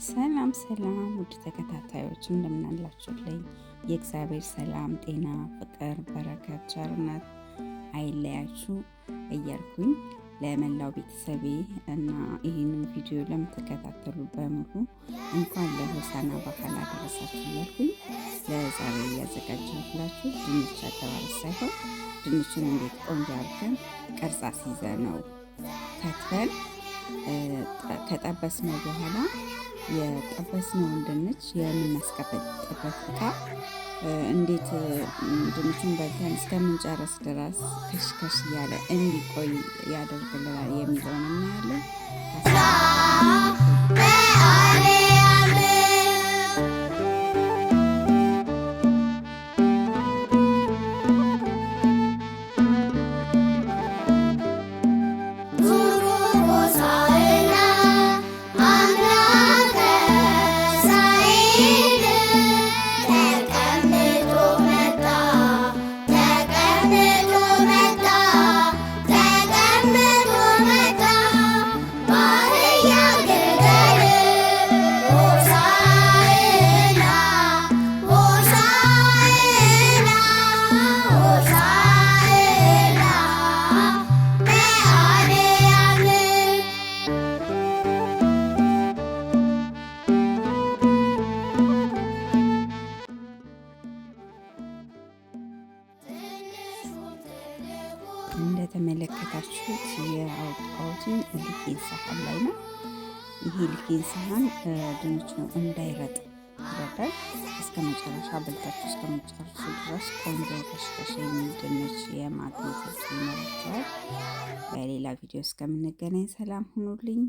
ሰላም ሰላም ውድ ተከታታዮች እንደምን አላችሁልኝ? የእግዚአብሔር ሰላም ጤና ፍቅር በረከት ቸርነት አይለያችሁ እያልኩኝ ለመላው ቤተሰቤ እና ይህንን ቪዲዮ ለምትከታተሉ በሙሉ እንኳን ለሆሳዕና በዓል አደረሳችሁ እያልኩኝ ለዛሬ ያዘጋጀሁላችሁ ድንች አጠባበስ ሳይሆን ድንቹን እንዴት ቆንጆ አድርገን ቅርጽ አስይዘነው ከትፈን ከጠበስነው በኋላ የጠበስነውን ድንች የምናስቀምጥበት ዕቃ እንዴት ድንቹን በልተን እስከምንጨርስ ድረስ ከሽከሽ እያለ እንዲቆይ ያደርግልናል የሚለውን እናያለን። እንደተመለከታችሁት የአውጣሁትን ሊኬን ሳህን ላይ ነው። ይሄ ሊኬን ሳህን ድንቹ እንዳይረጥ ይረዳል። እስከ መጨረሻ በልታችሁ እስከ መጨረሻ ድረስ ቆንጆ ከሽከሽ የሚል ድንች የማግኘት ይኖራችኋል። በሌላ ቪዲዮ እስከምንገናኝ ሰላም ሁኑልኝ።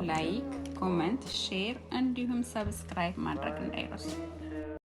ላይክ፣ ኮመንት፣ ሼር እንዲሁም ሰብስክራይብ ማድረግ እንዳይረሱ።